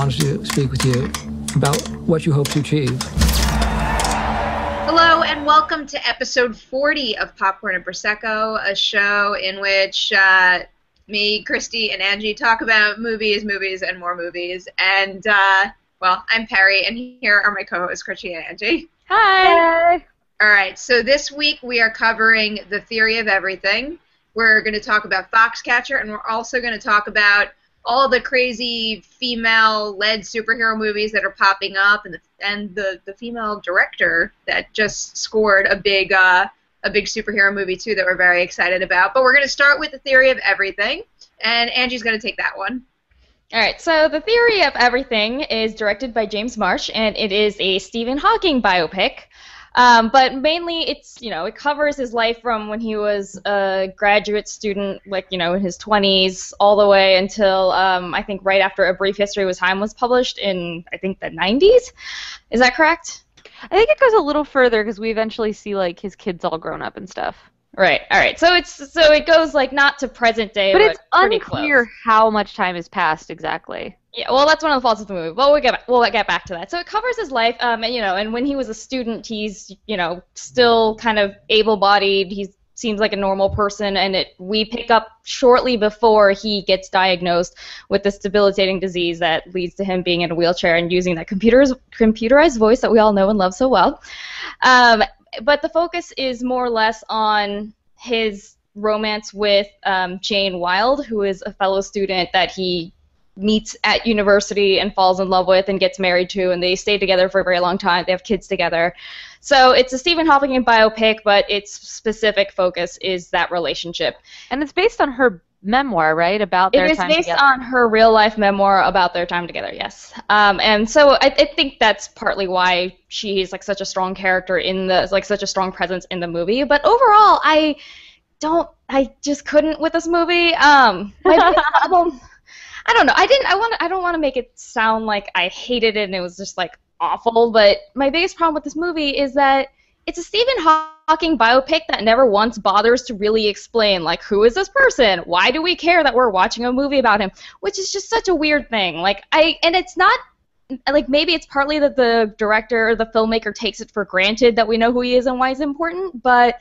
wants to speak with you about what you hope to achieve. Hello and welcome to episode 40 of Popcorn and Prosecco, a show in which me, Kristy, and Angie talk about movies, and more movies. And, well, I'm Perri, and here are my co-hosts, Kristy and Angie. Hi! All right, so this week we are covering The Theory of Everything. We're going to talk about Foxcatcher, and we're also going to talk about all the crazy female-led superhero movies that are popping up, and the female director that just scored a big superhero movie too that we're very excited about. But we're going to start with The Theory of Everything, and Angie's going to take that one. All right, so The Theory of Everything is directed by James Marsh, and it is a Stephen Hawking biopic. But mainly, it covers his life from when he was a graduate student, in his 20s, all the way until, I think, right after A Brief History of Time was published in, I think, the 90s. Is that correct? I think it goes a little further because we eventually see, his kids all grown up and stuff. Right. All right. So it goes, not to present day, but it's pretty unclear close. How much time has passed exactly. Yeah, well, that's one of the faults of the movie. But we'll get back to that. So it covers his life, and when he was a student, he's, still kind of able-bodied. He seems like a normal person, and we pick up shortly before he gets diagnosed with this debilitating disease that leads to him being in a wheelchair and using that computerized voice that we all know and love so well. But the focus is more or less on his romance with Jane Wilde, who is a fellow student that he meets at university and falls in love with and gets married to, and they stay together for a very long time. They have kids together. So it's a Stephen Hawking biopic, but its specific focus is that relationship. And it's based on her memoir, right, about their time together? It is based on her real-life memoir about their time together, yes. And so I think that's partly why she's, such a strong character in such a strong presence in the movie. But overall, I just couldn't with this movie. My biggest problem... I don't know. I don't want to make it sound like I hated it and it was just awful. But my biggest problem with this movie is that it's a Stephen Hawking biopic that never once bothers to really explain who is this person? Why do we care that we're watching a movie about him? Which is just such a weird thing. And it's not maybe it's partly that the director or the filmmaker takes it for granted that we know who he is and why he's important, but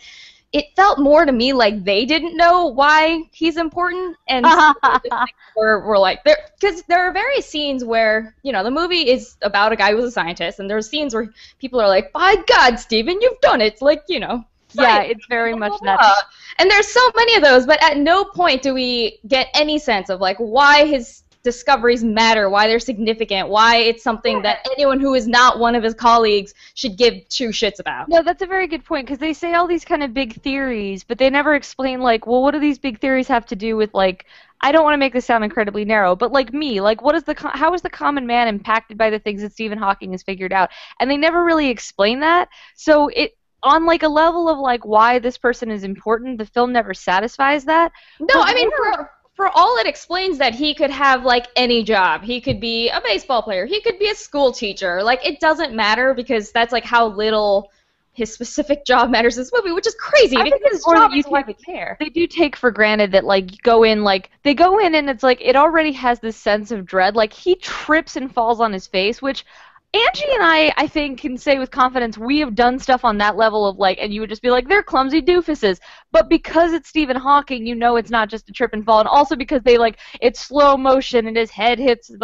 it felt more to me like they didn't know why he's important, and we're because there are various scenes where, the movie is about a guy who's a scientist, and there's scenes where people are like, by God, Stephen, you've done it. It's yeah, it's very much that. And there's so many of those, but at no point do we get any sense of, why his discoveries matter, why they're significant, why it's something that anyone who is not one of his colleagues should give two shits about. No, that's a very good point, because they say all these kind of big theories, but they never explain, well, what do these big theories have to do with, I don't want to make this sound incredibly narrow, but me, how is the common man impacted by the things that Stephen Hawking has figured out? And they never really explain that, so it, on a level of why this person is important, the film never satisfies that. No, I mean, for all it explains that he could have, any job. He could be a baseball player. He could be a school teacher. It doesn't matter because that's, how little his specific job matters in this movie, which is crazy because his job is why we care. They do take for granted that, they go in and it's it already has this sense of dread. He trips and falls on his face, which Angie and I think, can say with confidence we have done stuff on that level of, and you would just be they're clumsy doofuses. But because it's Stephen Hawking, it's not just a trip and fall. And also because they, it's slow motion and his head hits, it's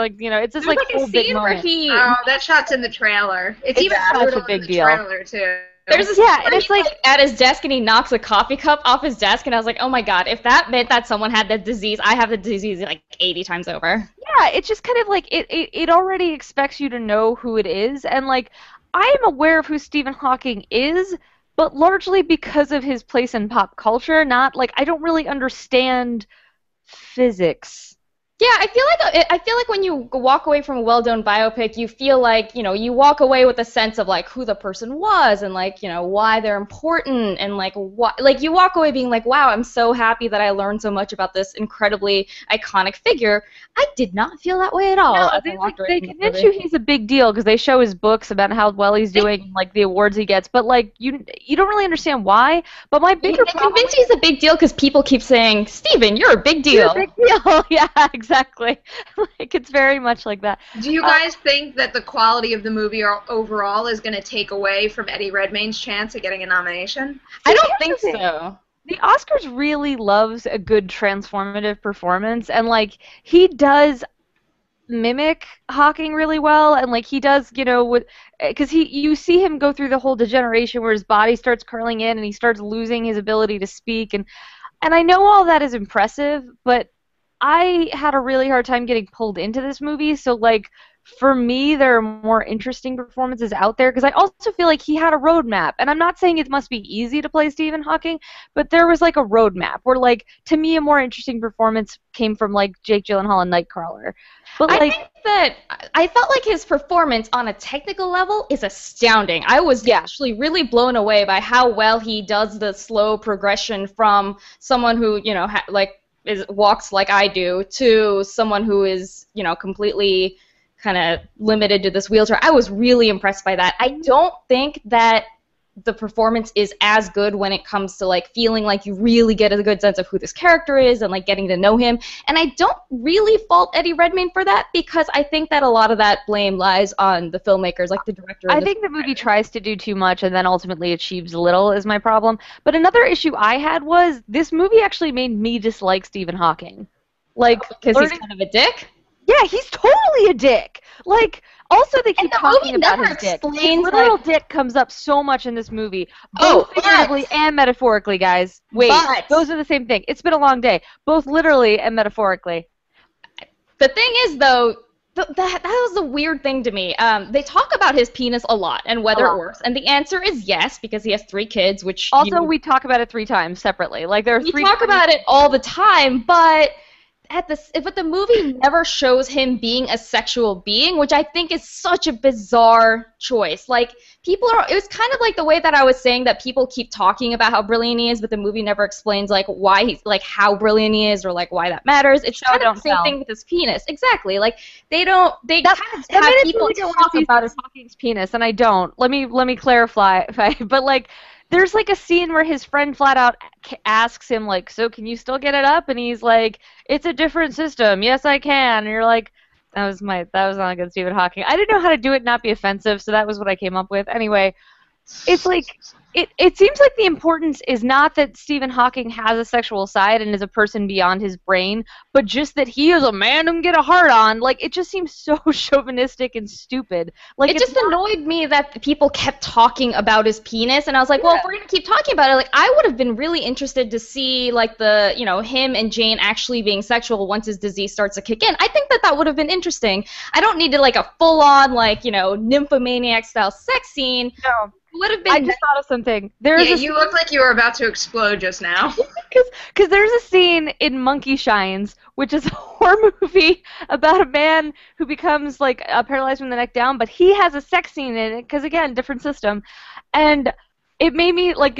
just, There's a whole big moment. Oh, that shot's in the trailer. It's even such a big deal. Trailer, too. There's this and it's at his desk and he knocks a coffee cup off his desk and I was like, oh my God, if that meant that someone had that disease, I have the disease 80 times over. Yeah, it's just kind of it already expects you to know who it is, and I am aware of who Stephen Hawking is, but largely because of his place in pop culture, not I don't really understand physics. Yeah, I feel like when you walk away from a well-done biopic, you feel you walk away with a sense of who the person was and why they're important and what you walk away being wow, I'm so happy that I learned so much about this incredibly iconic figure. I did not feel that way at all. No, they convince you he's a big deal because they show his books about how well he's doing and the awards he gets, but you don't really understand why. But my bigger problem, convince he's a big deal because people keep saying, Stephen, you're a big deal. You're a big deal. Yeah, exactly. exactly. Like, it's very much like that. Do you guys think that the quality of the movie overall is going to take away from Eddie Redmayne's chance at getting a nomination? I don't think so. The Oscars really loves a good transformative performance, and, like, he does mimic Hawking really well, and, like, he does, you know, because you see him go through the whole degeneration where his body starts curling in and he starts losing his ability to speak, and I know all that is impressive, but I had a really hard time getting pulled into this movie, so, like, for me, there are more interesting performances out there, because I also feel like he had a roadmap, and I'm not saying it must be easy to play Stephen Hawking, but there was, like, a roadmap, where, like, to me, a more interesting performance came from, like, Jake Gyllenhaal in Nightcrawler. But, like, I think that I felt like his performance on a technical level is astounding. I was actually really blown away by how well he does the slow progression from someone who, you know, walks like I do to someone who is, you know, completely kind of limited to this wheelchair. I was really impressed by that. I don't think that the performance is as good when it comes to, like, feeling like you really get a good sense of who this character is and, like, getting to know him. And I don't really fault Eddie Redmayne for that, because I think that a lot of that blame lies on the filmmakers, like the director. I think the movie tries to do too much and then ultimately achieves little is my problem. But another issue I had was this movie actually made me dislike Stephen Hawking. Like, because he's kind of a dick? Yeah, he's totally a dick. Like, also they keep talking about his dick. His literal dick comes up so much in this movie, both figuratively and metaphorically, guys. Wait, those are the same thing. It's been a long day. Both literally and metaphorically. The thing is, though, that was the weird thing to me. They talk about his penis a lot and whether it works, and the answer is yes, because he has 3 kids, which... Also, we talk about it 3 times separately. Like, there are 3... We talk about it all the time, but... But the movie never shows him being a sexual being, which I think is such a bizarre choice. Like, it was kind of like the way that I was saying that people keep talking about how brilliant he is, but the movie never explains, like, why he's, like, how brilliant he is or, like, why that matters. It's kind of the same thing with his penis. Exactly. Like, they kind of have people talk about his Hawking's penis, and I don't. Let me clarify, but, like, there's, like, a scene where his friend flat out asks him, like, so can you still get it up? And he's like, it's a different system. Yes, I can. And you're like, that was not a good Stephen Hawking. I didn't know how to do it and not be offensive, so that was what I came up with. Anyway, it's like, it seems like the importance is not that Stephen Hawking has a sexual side and is a person beyond his brain, but just that he is a man who can get a heart on. Like, it just seems so chauvinistic and stupid. Like, it just annoyed me that people kept talking about his penis, and I was like, well, if we're going to keep talking about it, like, I would have been really interested to see, like, him and Jane actually being sexual once his disease starts to kick in. I think that would have been interesting. I don't need like, a full-on, like, nymphomaniac-style sex scene. No. Would have been. I just thought of something. You look like you were about to explode just now. Because there's a scene in Monkey Shines, which is a horror movie about a man who becomes, like, paralyzed from the neck down, but he has a sex scene in it, because, again, different system. And it made me, like,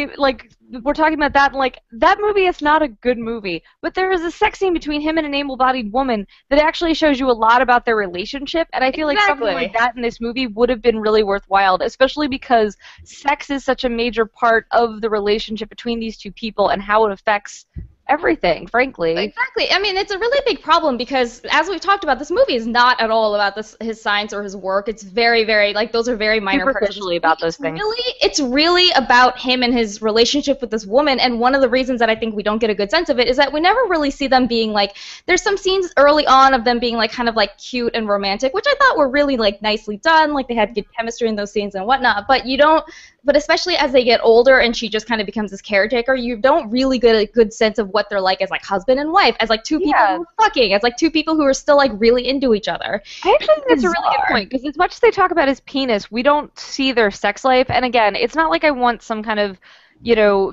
we're talking about that, and, like, that movie is not a good movie, but there is a sex scene between him and an able-bodied woman that actually shows you a lot about their relationship, and I feel like something like that in this movie would have been really worthwhile, especially because sex is such a major part of the relationship between these 2 people and how it affects everything, frankly. Exactly. I mean, it's a really big problem because, as we've talked about, this movie is not at all about his science or his work. It's very, very, like, those are very minor parts. About those things. It's really about him and his relationship with this woman, and one of the reasons that I think we don't get a good sense of it is that we never really see them being, like, there's some scenes early on of them being, like, kind of, like, cute and romantic, which I thought were really, like, nicely done, like, they had good chemistry in those scenes and whatnot, but especially as they get older and she just kind of becomes this caretaker, you don't really get a good sense of what they're like as, like, husband and wife, as, like, 2 people who are fucking, as, like, 2 people who are still, like, really into each other. I actually think that's a really good point, because as much as they talk about his penis, we don't see their sex life, and again, it's not like I want some kind of,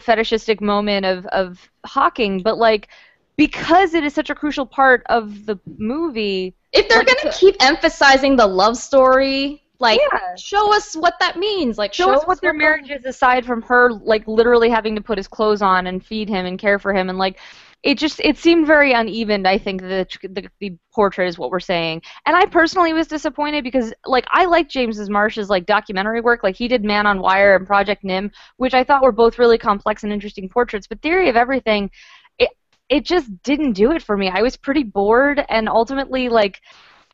fetishistic moment of Hawking, but, like, because it is such a crucial part of the movie... If they're going to keep emphasizing the love story... Like, show us what that means. Like, show us what their marriage is aside from her, like, literally having to put his clothes on and feed him and care for him. And, like, it seemed very uneven, I think, the portrait is what we're saying. And I personally was disappointed because, like, I like James Marsh's, like, documentary work. Like, he did Man on Wire and Project Nim, which I thought were both really complex and interesting portraits. But Theory of Everything... it just didn't do it for me. I was pretty bored, and ultimately, like,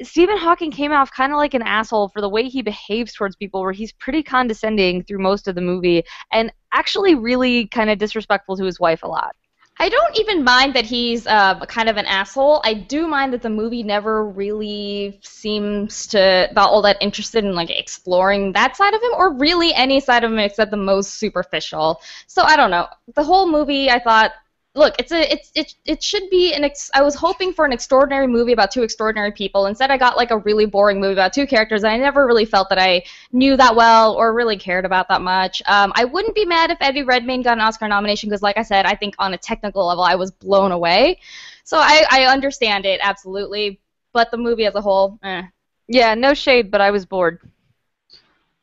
Stephen Hawking came off kind of like an asshole for the way he behaves towards people, where he's pretty condescending through most of the movie, and actually really kind of disrespectful to his wife a lot. I don't even mind that he's kind of an asshole. I do mind that the movie never really seems to not all that interested in like exploring that side of him, or really any side of him except the most superficial. So I don't know. The whole movie, I thought, look, it should be I was hoping for an extraordinary movie about two extraordinary people. Instead, I got like a really boring movie about two characters, and I never really felt that I knew that well or really cared about that much. I wouldn't be mad if Eddie Redmayne got an Oscar nomination because, like I said, I think on a technical level, I was blown away. So I understand it absolutely, but the movie as a whole, eh. Yeah, no shade, but I was bored.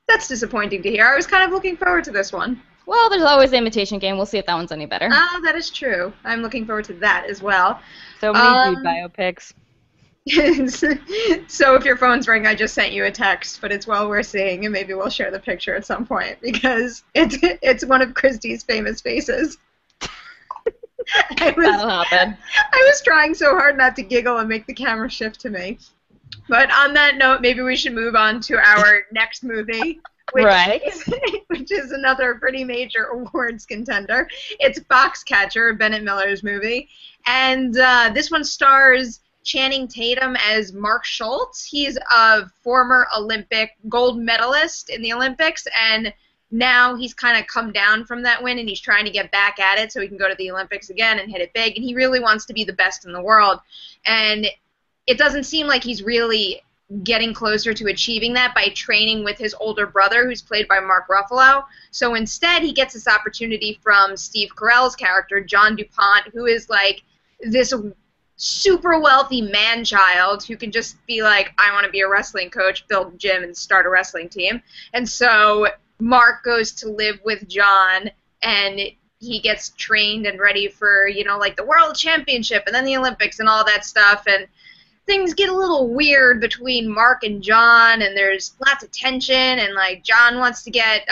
That's disappointing to hear. I was kind of looking forward to this one. Well, there's always the Imitation Game. We'll see if that one's any better. That is true. I'm looking forward to that as well. So many dude biopics. So if your phone's ringing, I just sent you a text, but it's well worth seeing, and maybe we'll share the picture at some point, because it's one of Kristy's famous faces. That'll happen. I was trying so hard not to giggle and make the camera shift to me. But on that note, maybe we should move on to our next movie. Which is another pretty major awards contender. It's Foxcatcher, Bennett Miller's movie. And this one stars Channing Tatum as Mark Schultz. He's a former Olympic gold medalist in the Olympics, and now he's kind of come down from that win, and he's trying to get back at it so he can go to the Olympics again and hit it big. And he really wants to be the best in the world. And it doesn't seem like he's really getting closer to achieving that by training with his older brother, who's played by Mark Ruffalo. So instead, he gets this opportunity from Steve Carell's character, John DuPont, who is like this super wealthy man-child who can just be like, I want to be a wrestling coach, build a gym, and start a wrestling team. And so Mark goes to live with John, and he gets trained and ready for, you know, like the World Championship and then the Olympics and all that stuff. And things get a little weird between Mark and John, and there's lots of tension, and like John wants to get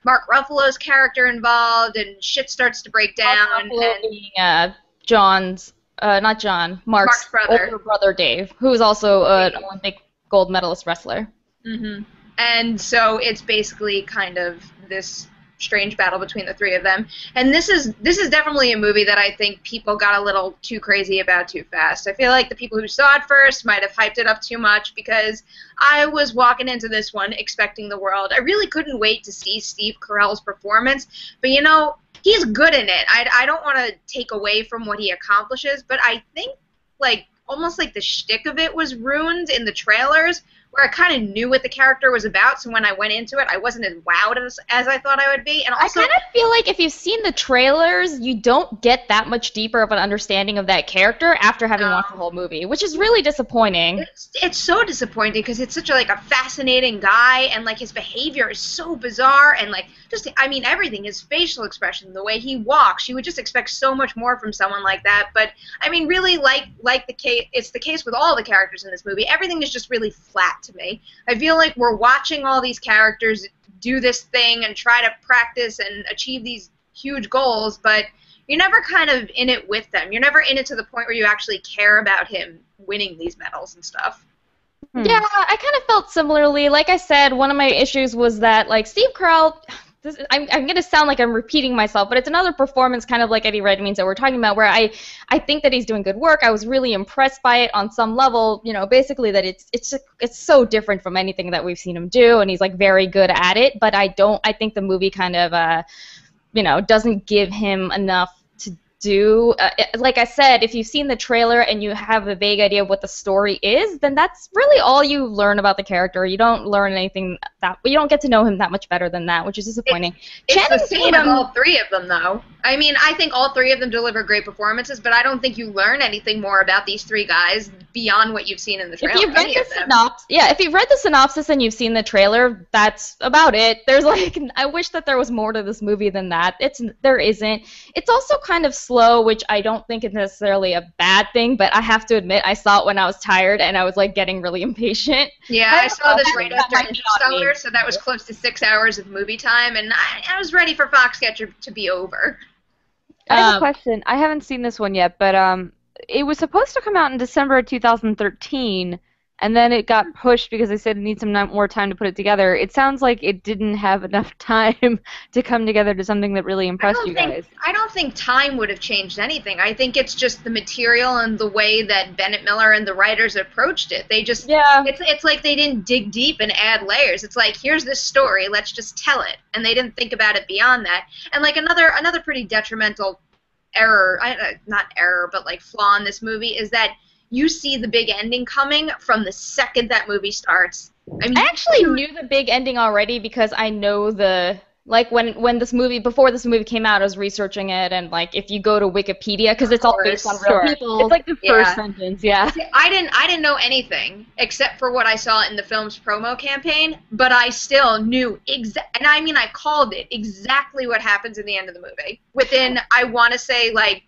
Mark Ruffalo's character involved, and shit starts to break down. Mark Ruffalo being John's, not John, Mark's brother. Older brother Dave, who is also an Olympic gold medalist wrestler. Mm-hmm. And so it's basically kind of this strange battle between the three of them. And this is definitely a movie that I think people got a little too crazy about too fast. I feel like the people who saw it first might have hyped it up too much, because I was walking into this one expecting the world. I really couldn't wait to see Steve Carell's performance, but you know, he's good in it. I don't want to take away from what he accomplishes, but I think like almost like the shtick of it was ruined in the trailers, where I kind of knew what the character was about, so when I went into it, I wasn't as wowed as I thought I would be. And also, I kind of feel like if you've seen the trailers, you don't get that much deeper of an understanding of that character after having watched the whole movie, which is really disappointing. It's so disappointing, because it's such a fascinating guy, and like his behavior is so bizarre, and like just, I mean, everything, his facial expression, the way he walks, you would just expect so much more from someone like that. But I mean, really, like the case, it's the case with all the characters in this movie. Everything is just really flat to me. I feel like we're watching all these characters do this thing and try to practice and achieve these huge goals, but you're never kind of in it with them. You're never in it to the point where you actually care about him winning these medals and stuff. Yeah, I kind of felt similarly. Like I said, one of my issues was that, like, Steve Carell, I'm going to sound like I'm repeating myself, but it's another performance kind of like Eddie Redmayne's that we're talking about, where I think that he's doing good work. I was really impressed by it on some level, you know, basically that it's so different from anything that we've seen him do, and he's like very good at it, but I think the movie kind of, you know, doesn't give him enough to do. Like I said, if you've seen the trailer and you have a vague idea of what the story is, then that's really all you learn about the character. You don't learn anything you don't get to know him that much better than that, which is disappointing. It's the same with all three of them, though. I mean, I think all three of them deliver great performances, but I don't think you learn anything more about these three guys beyond what you've seen in the trailer. If you've read the synopsis and you've seen the trailer, that's about it. There's like, I wish that there was more to this movie than that. There isn't. It's also kind of slow, which I don't think is necessarily a bad thing, but I have to admit, I saw it when I was tired and I was like getting really impatient. Yeah, I saw this right after Interstellar, so that was close to 6 hours of movie time, and I was ready for Foxcatcher to be over. I have a question. I haven't seen this one yet, but it was supposed to come out in December of 2013, and then it got pushed because they said it needs some more time to put it together. It sounds like it didn't have enough time to come together to something that really impressed you guys. I don't think time would have changed anything. I think it's just the material and the way that Bennett Miller and the writers approached it. They just, it's like they didn't dig deep and add layers. It's like, here's this story, let's just tell it. And they didn't think about it beyond that. And like another pretty detrimental error, not error, but like flaw in this movie is that you see the big ending coming from the second that movie starts. I mean, I actually knew the big ending already because I know like when this movie, before this movie came out, I was researching it, and like if you go to Wikipedia, because it's all based on real people. It's like the first sentence, yeah. I didn't know anything except for what I saw in the film's promo campaign, but I still knew and I mean I called it exactly what happens in the end of the movie. Within, I want to say, like,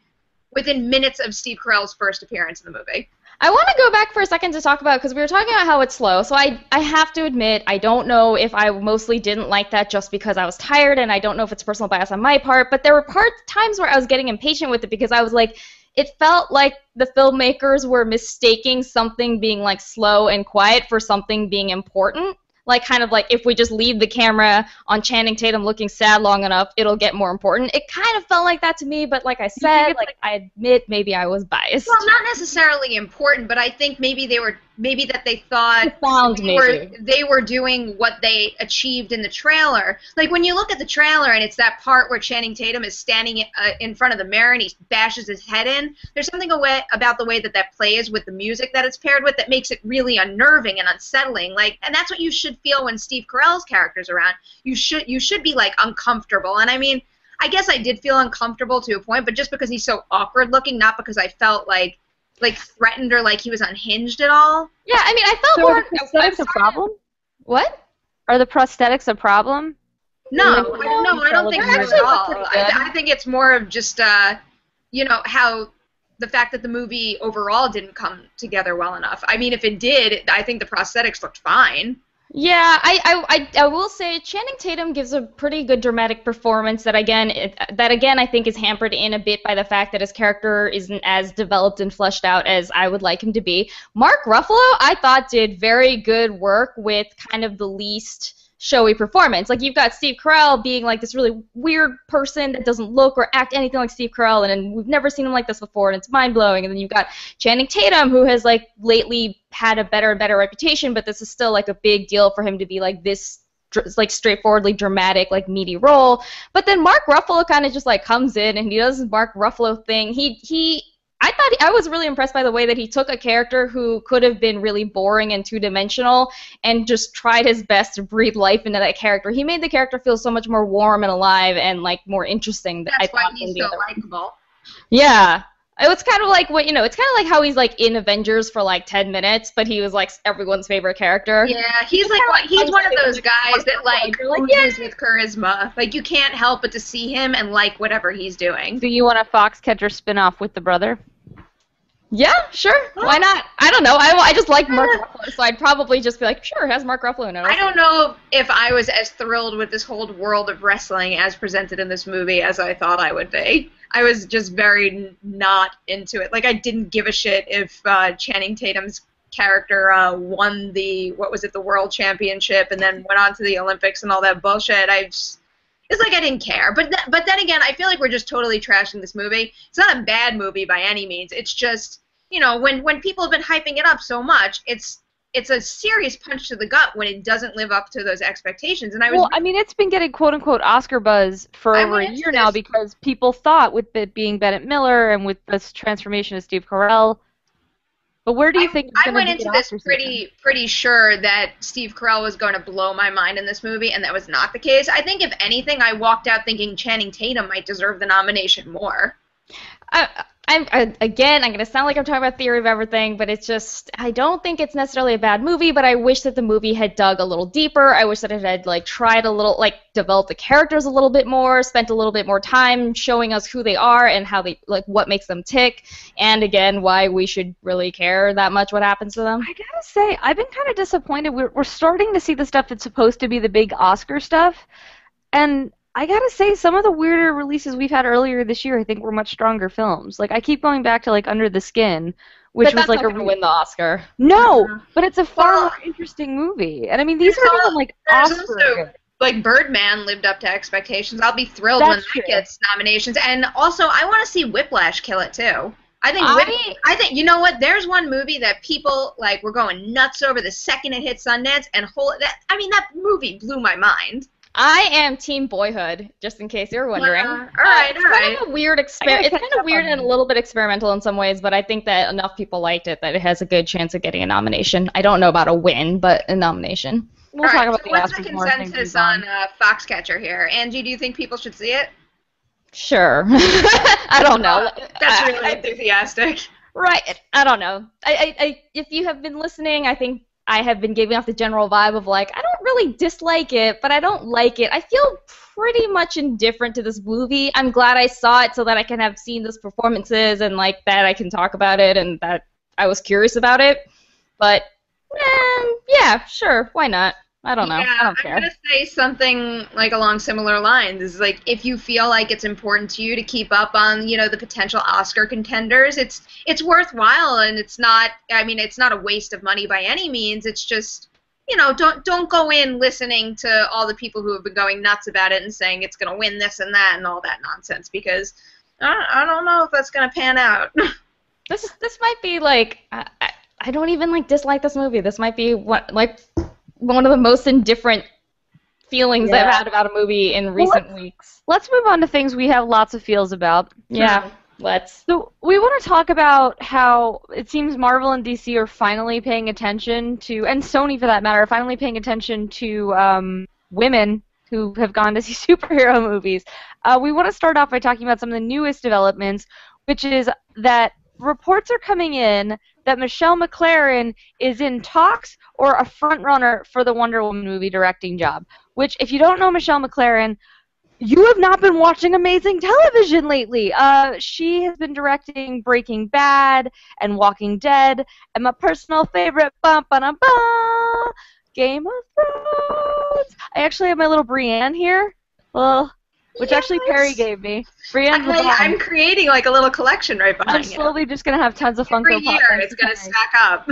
within minutes of Steve Carell's first appearance in the movie. I want to go back for a second to talk about, because we were talking about how it's slow, so I have to admit, I don't know if I mostly didn't like that just because I was tired, and I don't know if it's personal bias on my part, but there were times where I was getting impatient with it because I was like, it felt like the filmmakers were mistaking something being like slow and quiet for something being important. Like, kind of like, if we just leave the camera on Channing Tatum looking sad long enough, it'll get more important. It kind of felt like that to me, but like I said, like I admit maybe I was biased. Well, not necessarily important, but I think maybe that they thought they were doing what they achieved in the trailer. Like, when you look at the trailer and it's that part where Channing Tatum is standing in front of the mirror and he bashes his head in, there's something about the way that plays with the music that it's paired with that makes it really unnerving and unsettling. Like, and that's what you should feel when Steve Carell's character's around. You should be, like, uncomfortable. And I mean, I guess I did feel uncomfortable to a point, but just because he's so awkward looking, not because I felt like threatened or like he was unhinged at all. Yeah, I mean, I felt more. Are the prosthetics a problem? What? Are the prosthetics a problem? No, I don't think so at all. I think it's more of just, you know, how the fact that the movie overall didn't come together well enough. I mean, if it did, I think the prosthetics looked fine. Yeah, I will say Channing Tatum gives a pretty good dramatic performance that again I think is hampered in a bit by the fact that his character isn't as developed and fleshed out as I would like him to be. Mark Ruffalo, I thought, did very good work with kind of the least showy performance. Like, you've got Steve Carell being like this really weird person that doesn't look or act anything like Steve Carell, and we've never seen him like this before, and it's mind-blowing. And then you've got Channing Tatum, who has like lately had a better and better reputation, but this is still like a big deal for him to be like this like straightforwardly dramatic, like meaty role. But then Mark Ruffalo kind of just like comes in and he does his Mark Ruffalo thing. I was really impressed by the way that he took a character who could have been really boring and two-dimensional and just tried his best to breathe life into that character. He made the character feel so much more warm and alive and like more interesting. That's why he's so likable. Yeah. It was kind of like it's kind of like how he's like in Avengers for like 10 minutes, but he was like everyone's favorite character. Yeah, he's one of those guys that like oozes with charisma. Like, you can't help but to see him and like whatever he's doing. Do you want a Foxcatcher spin-off with the brother? Yeah, sure. Why not? I don't know. I just like Mark Ruffalo, so I'd probably just be like, sure, it has Mark Ruffalo in it. I don't know if I was as thrilled with this whole world of wrestling as presented in this movie as I thought I would be. I was just very not into it. Like, I didn't give a shit if Channing Tatum's character won the World Championship and then went on to the Olympics and all that bullshit. It's like I didn't care. But then again, I feel like we're just totally trashing this movie. It's not a bad movie by any means. It's just, you know, when people have been hyping it up so much, it's a serious punch to the gut when it doesn't live up to those expectations. And I mean, it's been getting quote-unquote Oscar buzz for over a year now because people thought with it being Bennett Miller and with this transformation of Steve Carell. But where do you think it's I went into this pretty sure that Steve Carell was going to blow my mind in this movie, and that was not the case. I think, if anything, I walked out thinking Channing Tatum might deserve the nomination more. I'm going to sound like I'm talking about Theory of Everything, but it's just, I don't think it's necessarily a bad movie, but I wish that the movie had dug a little deeper. I wish that it had, like, tried a little, like, developed the characters a little bit more, spent a little bit more time showing us who they are and how they, like, what makes them tick, and, again, why we should really care that much what happens to them. I gotta say, I've been kind of disappointed. We're starting to see the stuff that's supposed to be the big Oscar stuff, and I gotta say, some of the weirder releases we've had earlier this year, I think, were much stronger films. Like, I keep going back to, like, Under the Skin, which But was, that's like, not gonna win the Oscar. No, but it's a far Well, more interesting movie. And, I mean, these are even, like, there's Oscar. also, like, Birdman lived up to expectations. I'll be thrilled That's when true. that gets nominations. And also, I want to see Whiplash kill it, too. I think, you know what? There's one movie that people, like, were going nuts over the second it hit Sundance, and that movie blew my mind. I am Team Boyhood, just in case you're wondering. All right. It's kind of a weird experiment. It's kind of weird and a little bit experimental in some ways, but I think that enough people liked it that it has a good chance of getting a nomination. I don't know about a win, but a nomination. We'll talk about the what's the Oscars more as things consensus move on Foxcatcher here? Angie, do you think people should see it? Sure. I don't know. That's really enthusiastic. Right. I don't know. If you have been listening, I think I have been giving off the general vibe of, like, I don't really dislike it, but I don't like it. I feel pretty much indifferent to this movie. I'm glad I saw it so that I can have seen those performances and, like, that I can talk about it and that I was curious about it. But, yeah, sure. Why not? I don't know. Yeah, I don't care. I'm going to say something, like, along similar lines. Is like, if you feel like it's important to you to keep up on, the potential Oscar contenders, it's worthwhile, and it's not a waste of money by any means. It's just, don't go in listening to all the people who have been going nuts about it and saying it's going to win this and that and all that nonsense, because I don't know if that's going to pan out. This might be, like, I don't even, like, dislike this movie. This might be, one of the most indifferent feelings I've had about a movie in recent weeks. Let's move on to things we have lots of feels about. Yeah, let's. So we want to talk about how it seems Marvel and DC are finally paying attention to, and Sony for that matter, are finally paying attention to women who have gone to see superhero movies. We want to start off by talking about some of the newest developments, which is that reports are coming in that Michelle MacLaren is in talks or a frontrunner for the Wonder Woman movie directing job. Which, if you don't know Michelle MacLaren, you have not been watching amazing television lately. She has been directing Breaking Bad and Walking Dead, and my personal favorite, Game of Thrones. I actually have my little Brienne here. Well, which actually Perri gave me. Brienne's I'm creating, like, a little collection right behind you. I'm slowly just going to have tons of Funko Pop. Every year it's going to stack up.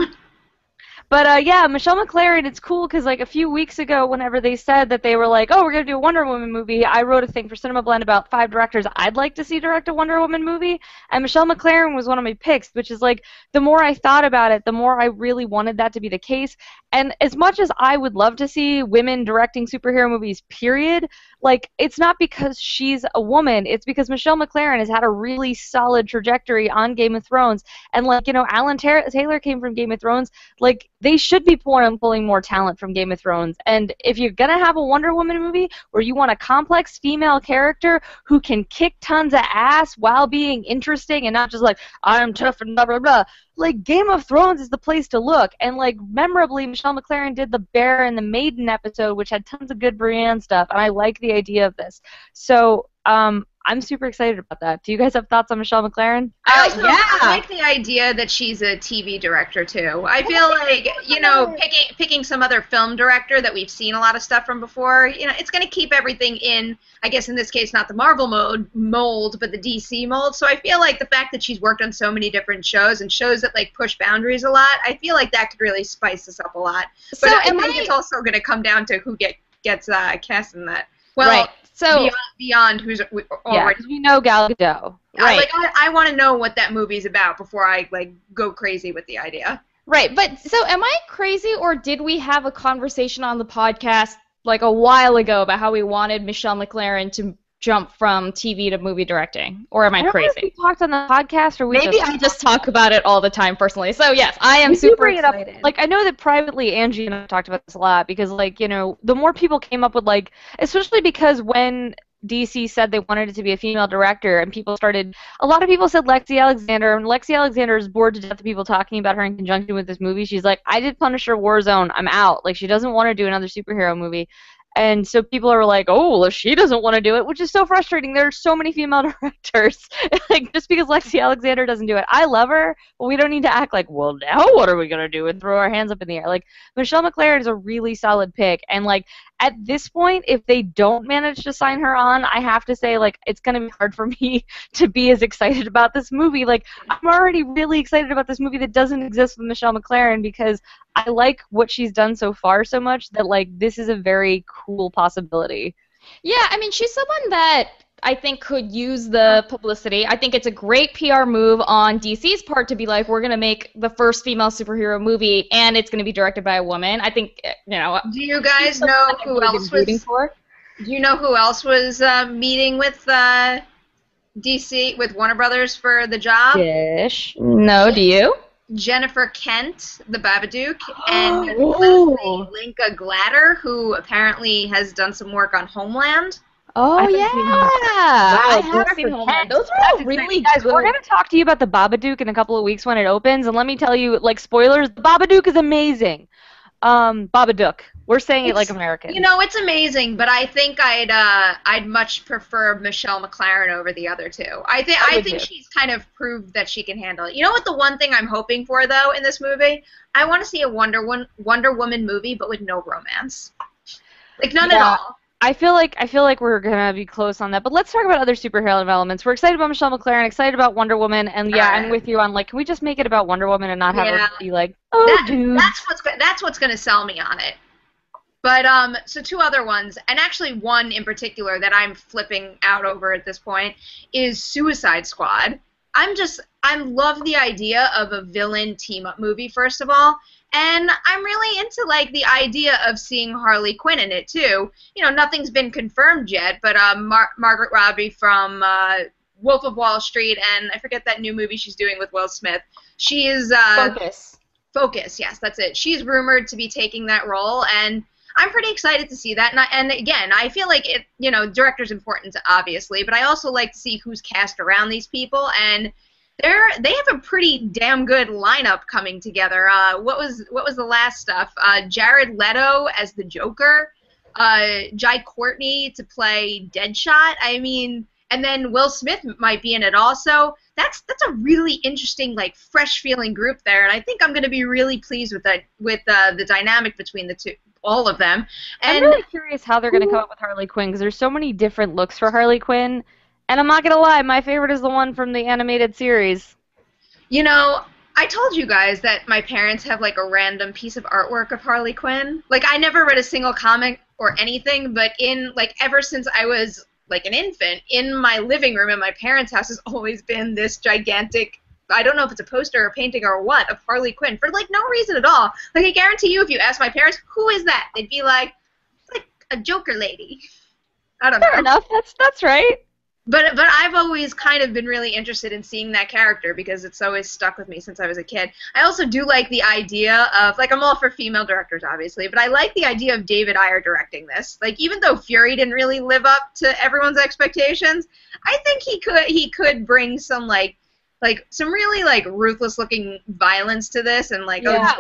But, yeah, Michelle MacLaren, it's cool because, like, a few weeks ago, whenever they said that they were like, oh, we're going to do a Wonder Woman movie, I wrote a thing for Cinema Blend about 5 directors I'd like to see direct a Wonder Woman movie, and Michelle MacLaren was one of my picks, which is, like, the more I thought about it, the more I really wanted that to be the case. And as much as I would love to see women directing superhero movies, period, like, it's not because she's a woman, it's because Michelle MacLaren has had a really solid trajectory on Game of Thrones, and, like, Alan Taylor came from Game of Thrones, like, they should be pulling more talent from Game of Thrones. And if you're going to have a Wonder Woman movie where you want a complex female character who can kick tons of ass while being interesting and not just like, I'm tough and blah, blah, blah, like, Game of Thrones is the place to look. And, like, memorably, Michelle MacLaren did the Bear and the Maiden episode, which had tons of good Brienne stuff, and I like the idea of this. So, I'm super excited about that. Do you guys have thoughts on Michelle MacLaren? I like the idea that she's a TV director, too. I feel like, picking some other film director that we've seen a lot of stuff from before, it's going to keep everything in, I guess in this case, not the Marvel mold, but the DC mold. So I feel like the fact that she's worked on so many different shows and shows that, like, push boundaries a lot, I feel like that could really spice this up a lot. But I think it's also going to come down to who gets cast in that. Well, right. So beyond who's already. Yeah, because we know Gal Gadot. Right. I want to know what that movie's about before I, like, go crazy with the idea. Right, but so am I crazy, or did we have a conversation on the podcast, like, a while ago about how we wanted Michelle MacLaren to jump from TV to movie directing? Or am I crazy? Know if we talked on the podcast, or maybe I just talk about it all the time personally. So yes, I am super excited. Like, I know that privately Angie and I talked about this a lot because, like, the more people came up with, like, especially because when DC said they wanted it to be a female director, and a lot of people said Lexi Alexander, and Lexi Alexander is bored to death of people talking about her in conjunction with this movie. She's like, I did Punisher Warzone, I'm out. Like, she doesn't want to do another superhero movie. And so people are like, oh, well, she doesn't want to do it, which is so frustrating. There are so many female directors. Like, just because Lexi Alexander doesn't do it. I love her, but we don't need to act like, well, now what are we going to do and throw our hands up in the air. Like, Michelle McLaren is a really solid pick. And, like, at this point, if they don't manage to sign her on, I have to say, like, it's going to be hard for me to be as excited about this movie. Like, I'm already really excited about this movie that doesn't exist with Michelle McLaren because I like what she's done so far so much that, like, this is a very cool possibility. Yeah, I mean, she's someone that I think could use the publicity. I think it's a great PR move on DC's part to be like, we're going to make the first female superhero movie, and it's going to be directed by a woman. I think, you know. Do you guys know who else was? Do you know who else was meeting with DC with Warner Brothers for the job? Dish. No, do you? Jennifer Kent, the Babadook, and Leslie Linka Glatter, who apparently has done some work on Homeland. Oh, yeah. I Wow, have seen Homeland. Those are all really guys, good. we're going to talk to you about the Babadook in a couple of weeks when it opens, and let me tell you, like, spoilers, the Babadook is amazing. Babadook. We're saying it like Americans. You know, it's amazing, but I think I'd much prefer Michelle McLaren over the other two. I think she's kind of proved that she can handle it. You know what? The one thing I'm hoping for though in this movie, I want to see a Wonder Woman movie, but with no romance, like none at all. I feel like we're gonna be close on that, but let's talk about other superhero developments. We're excited about Michelle McLaren, excited about Wonder Woman, and yeah, I'm with you on like, can we just make it about Wonder Woman and not have her be like, oh, dude. That's what's gonna sell me on it. But so two other ones, and actually one in particular that I'm flipping out over at this point is Suicide Squad. I love the idea of a villain team-up movie, first of all, and I'm really into like the idea of seeing Harley Quinn in it too. You know, nothing's been confirmed yet, but Margaret Robbie from Wolf of Wall Street, and I forget that new movie she's doing with Will Smith. She is Focus, yes, that's it. She's rumored to be taking that role, and I'm pretty excited to see that. And again, I feel like it, you know, director's important, obviously, but I also like to see who's cast around these people, and they have a pretty damn good lineup coming together. What was the last stuff? Jared Leto as the Joker, Jai Courtney to play Deadshot. I mean, and then Will Smith might be in it also. That's a really interesting, like, fresh feeling group there, and I think I'm going to be really pleased with that, with the dynamic between the two, all of them. And I'm really curious how they're going to come up with Harley Quinn, because there's so many different looks for Harley Quinn, and I'm not going to lie, my favorite is the one from the animated series. You know, I told you guys that my parents have, like, a random piece of artwork of Harley Quinn. Like, I never read a single comic or anything, but ever since I was like an infant, in my living room in my parents' house has always been this gigantic, I don't know if it's a poster or a painting or what, of Harley Quinn for like no reason at all. Like, I guarantee you, if you ask my parents, who is that? They'd be like, it's like a Joker lady. I don't know. Fair enough. That's right. But I've always kind of been really interested in seeing that character because it's always stuck with me since I was a kid. I also do like the idea of, like, I'm all for female directors, obviously, but I like the idea of David Ayer directing this. Like, even though Fury didn't really live up to everyone's expectations, I think he could bring some, like some really, like, ruthless-looking violence to this and, like, a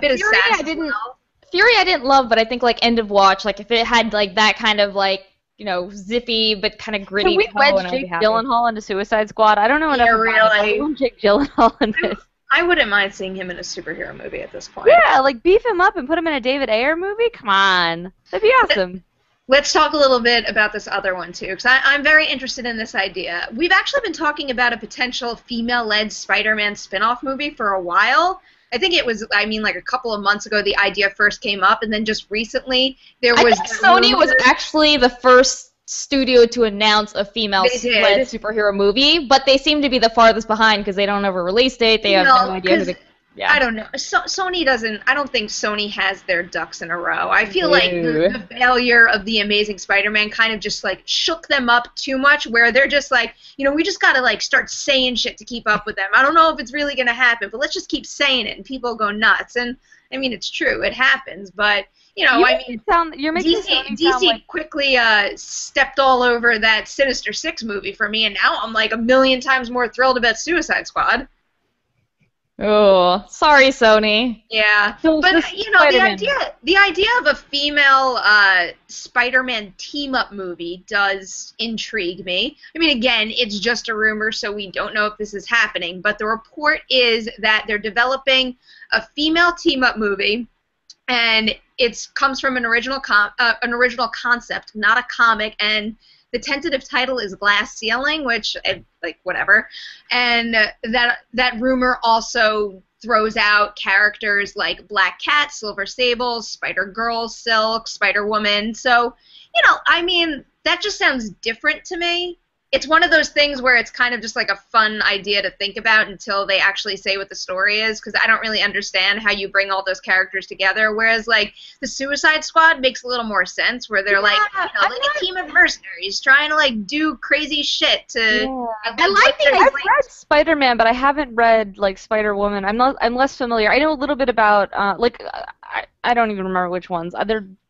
bit of sass as well. Fury I didn't love, but I think, like, End of Watch, like, if it had, like, that kind of, like, you know, zippy but kind of gritty. Can we wedge Jake Gyllenhaal into Suicide Squad? I don't know enough about it. I want Jake Gyllenhaal in this. I wouldn't mind seeing him in a superhero movie at this point. Yeah, like, beef him up and put him in a David Ayer movie? Come on. That'd be awesome. Let's talk a little bit about this other one, too, because I'm very interested in this idea. We've actually been talking about a potential female-led Spider-Man spin-off movie for a while. I think it was, like a couple of months ago the idea first came up, and then just recently there was... I think Sony was actually the first studio to announce a female-led superhero movie, but they seem to be the farthest behind because they don't have a release date, they have no idea who I don't know. Sony doesn't... I don't think Sony has their ducks in a row. I feel like the failure of The Amazing Spider-Man kind of just, like, shook them up too much, where they're just like, you know, we just gotta, like, start saying shit to keep up with them. I don't know if it's really gonna happen, but let's just keep saying it, and people go nuts. And, I mean, it's true. It happens, but... You know, DC quickly stepped all over that Sinister Six movie for me, and now I'm like a million times more thrilled about Suicide Squad. Oh, sorry, Sony. Yeah, So but this you know, Spider-Man. the idea of a female Spider-Man team-up movie does intrigue me. I mean, again, it's just a rumor, so we don't know if this is happening. But the report is that they're developing a female team-up movie, and it comes from an original concept, not a comic, and the tentative title is Glass Ceiling, which, like, whatever. And that rumor also throws out characters like Black Cat, Silver Sable, Spider-Girl, Silk, Spider-Woman. So, you know, I mean, that just sounds different to me. It's one of those things where it's kind of just like a fun idea to think about until they actually say what the story is, because I don't really understand how you bring all those characters together, whereas, like, the Suicide Squad makes a little more sense, where they're like, you know, like a team of mercenaries trying to, like, do crazy shit to... Yeah. I like I've read Spider-Man, but I haven't read, like, Spider-Woman. I'm less familiar. I know a little bit about, I don't even remember which ones.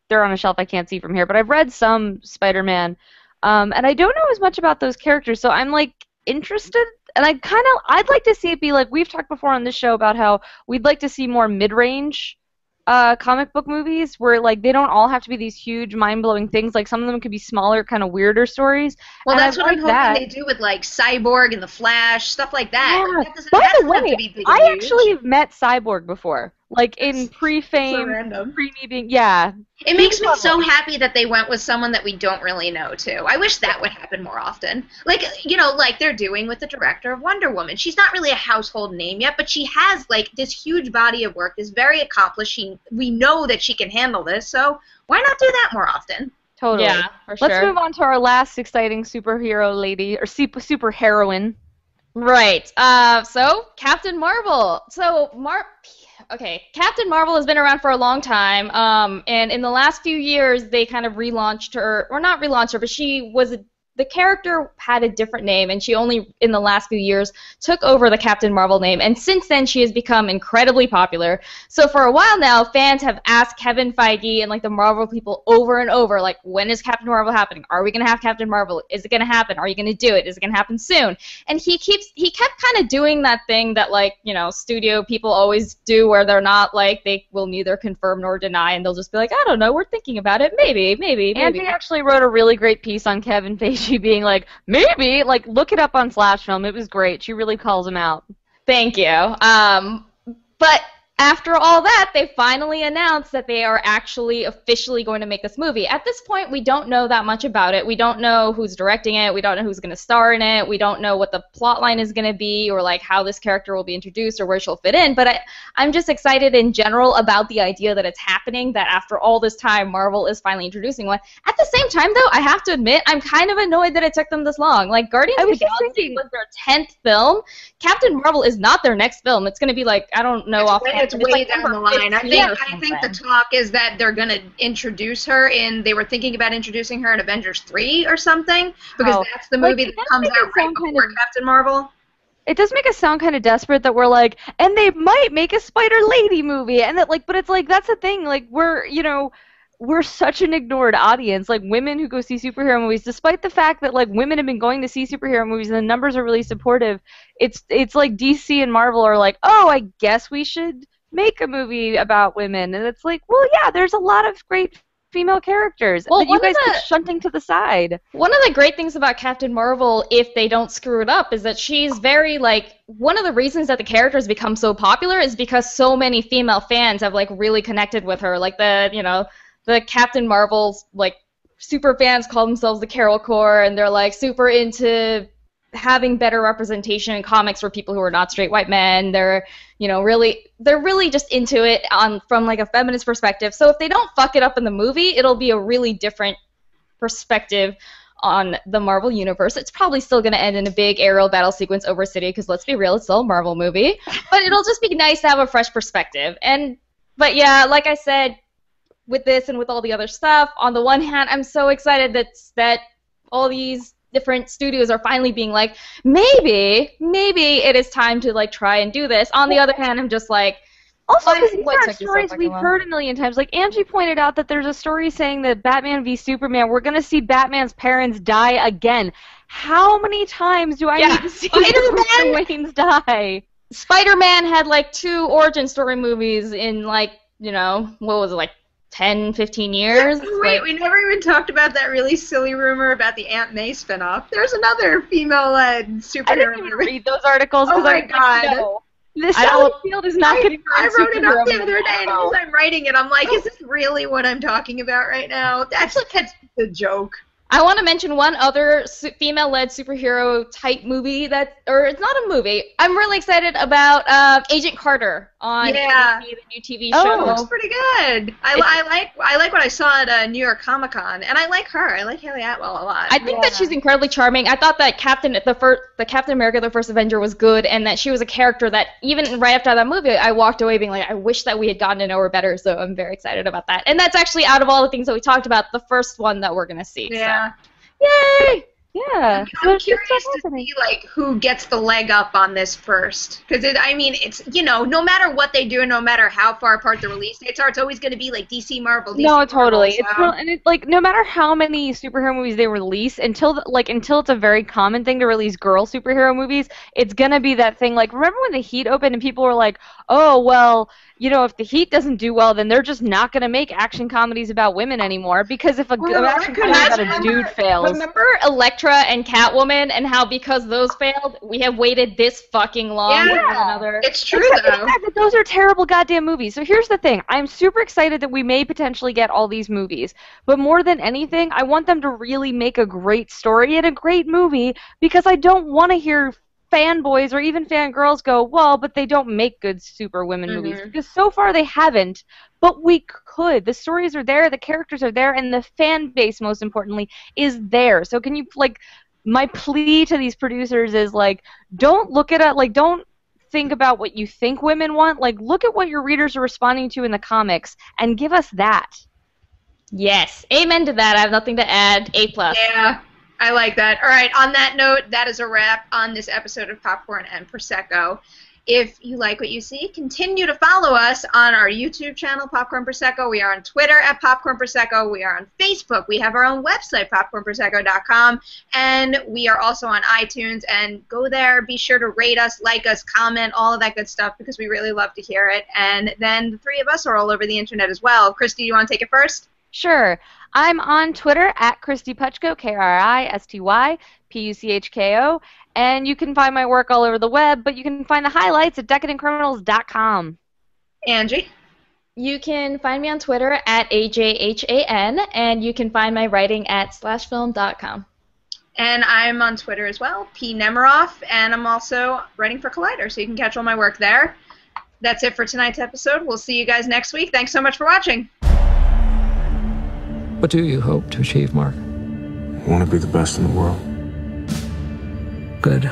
They're on a shelf I can't see from here, but I've read some Spider-Man. And I don't know as much about those characters, so I'm, like, interested, and I'd like to see it be, like, we've talked before on this show about how we'd like to see more mid-range comic book movies, where, like, they don't all have to be these huge, mind-blowing things, like, some of them could be smaller, kind of weirder stories. Well, and that's what I'm hoping they do with, like, Cyborg and the Flash, stuff like that. Yeah. Like, that By the doesn't have to way, be big and I huge. actually met Cyborg before, like, in So pre-fame, random. pre-me being, yeah. It makes me so happy that they went with someone that we don't really know, too. I wish that would happen more often. Like, you know, like they're doing with the director of Wonder Woman. She's not really a household name yet, but she has, like, this huge body of work, is very accomplished. We know that she can handle this, so why not do that more often? Totally. Yeah, for sure. Let's move on to our last exciting superhero lady, or super heroine. Right. So Captain Marvel. Okay, Captain Marvel has been around for a long time. And in the last few years, they kind of relaunched her, or not relaunched her, but the character had a different name, and she only, in the last few years, took over the Captain Marvel name, and since then she has become incredibly popular. So for a while now, fans have asked Kevin Feige and, like, the Marvel people over and over, like, when is Captain Marvel happening? Are we going to have Captain Marvel? Is it going to happen? Are you going to do it? Is it going to happen soon? And he kept kind of doing that thing that, like, you know, studio people always do, where they're not, like, they will neither confirm nor deny, and they'll just be like, I don't know, we're thinking about it, maybe. Angie actually wrote a really great piece on Kevin Feige being like, maybe, like, look it up on Flash Film. It was great. She really calls him out. Thank you. But after all that, they finally announced that they are actually officially going to make this movie. At this point, we don't know that much about it. We don't know who's directing it. We don't know who's going to star in it. We don't know what the plot line is going to be, or, like, how this character will be introduced or where she'll fit in. But I'm just excited in general about the idea that it's happening, that after all this time, Marvel is finally introducing one. At the same time, though, I have to admit, I'm kind of annoyed that it took them this long. Like, Guardians of the Galaxy was their 10th film. Captain Marvel is not their next film. It's going to be, like, I don't know offhand. It's way like down the line. I think the something. talk is that they're going to introduce her they were thinking about introducing her in Avengers 3 or something, because that's the movie that comes out right before Captain Marvel. It does make us sound kind of desperate that we're like, and they might make a Spider Lady movie, and that, like, but it's like, that's the thing, like, we're such an ignored audience, like, women who go see superhero movies, despite the fact that, like, women have been going to see superhero movies and the numbers are really supportive. It's like DC and Marvel are like, oh, I guess we should make a movie about women, and it's like, well, yeah, there's a lot of great female characters that you guys keep shunting to the side. One of the great things about Captain Marvel, if they don't screw it up, is that she's very, like, one of the reasons that the character has become so popular is because so many female fans have, like, really connected with her. Like, the Captain Marvel's, like, super fans call themselves the Carol Corps, and they're, like, super into having better representation in comics for people who are not straight white men. They're, you know, they're really just into it from, like, a feminist perspective. So if they don't fuck it up in the movie, it'll be a really different perspective on the Marvel universe. It's probably still going to end in a big aerial battle sequence over a city, because let's be real, it's still a Marvel movie. But it'll just be nice to have a fresh perspective. But yeah, like I said, with this and with all the other stuff, on the one hand, I'm so excited that all these different studios are finally being like, maybe it is time to, like, try and do this. On the other hand, I'm just like, also, because these aren't stories we've heard a million times. Like, Angie pointed out that there's a story saying that Batman v Superman, we're going to see Batman's parents die again. How many times do I need to see Bruce Wayne's die? Spider-Man had like 2 origin story movies in like, what was it, like 10, 15 years? Wait, we never even talked about that really silly rumor about the Aunt May spinoff. There's another female-led superhero I didn't even read those articles. Oh my I'm God. Like, no. The Sally Field is not getting I wrote it up the superhero other day, and movie. as I'm writing it, I'm like, is this really what I'm talking about right now? That's the joke. I want to mention one other female-led superhero type movie or it's not a movie. I'm really excited about Agent Carter on ABC, the new TV show. Oh, it looks pretty good. I like what I saw at New York Comic Con, and I like her. I like Haley Atwell a lot. I think that she's incredibly charming. I thought that Captain America: The First Avenger was good, and that she was a character that even right after that movie, I walked away being like, I wish that we had gotten to know her better. So I'm very excited about that. And that's actually, out of all the things that we talked about, the first one that we're gonna see. Yeah. So. Yay! Yeah. I'm curious to see like who gets the leg up on this first, because it's no matter what they do, and no matter how far apart the release dates are, it's always going to be like DC Marvel. No, totally. Marvel, so. It's like no matter how many superhero movies they release, until it's a very common thing to release girl superhero movies, it's gonna be that thing. Like, remember when The Heat opened and people were like, oh well, if The Heat doesn't do well, then they're just not gonna make action comedies about women anymore, because if an action comedy about a dude fails. Remember Elektra and Catwoman, and how because those failed, we have waited this fucking long for another. It's true though. But those are terrible goddamn movies. So here's the thing: I'm super excited that we may potentially get all these movies, but more than anything, I want them to really make a great story and a great movie, because I don't want to hear fanboys or even fangirls go, well, but they don't make good superwomen movies, because so far they haven't, but we could. The stories are there, the characters are there, and the fan base, most importantly, is there. So can you, my plea to these producers is, don't look at it, don't think about what you think women want, look at what your readers are responding to in the comics, and give us that. Yes, amen to that. I have nothing to add. A+. Yeah. I like that. All right, on that note, that is a wrap on this episode of Popcorn and Prosecco. If you like what you see, continue to follow us on our YouTube channel, Popcorn Prosecco. We are on Twitter at Popcorn Prosecco. We are on Facebook. We have our own website, popcornprosecco.com. And we are also on iTunes. And go there. Be sure to rate us, like us, comment, all of that good stuff, because we really love to hear it. And then the 3 of us are all over the internet as well. Kristy, do you want to take it first? Sure. I'm on Twitter at Kristy Puchko, KristyPuchko, and you can find my work all over the web, but you can find the highlights at decadentcriminals.com. Angie? You can find me on Twitter at AJHAN, and you can find my writing at /film.com. And I'm on Twitter as well, P. Nemiroff, and I'm also writing for Collider, so you can catch all my work there. That's it for tonight's episode. We'll see you guys next week. Thanks so much for watching. What do you hope to achieve, Mark? I want to be the best in the world. Good.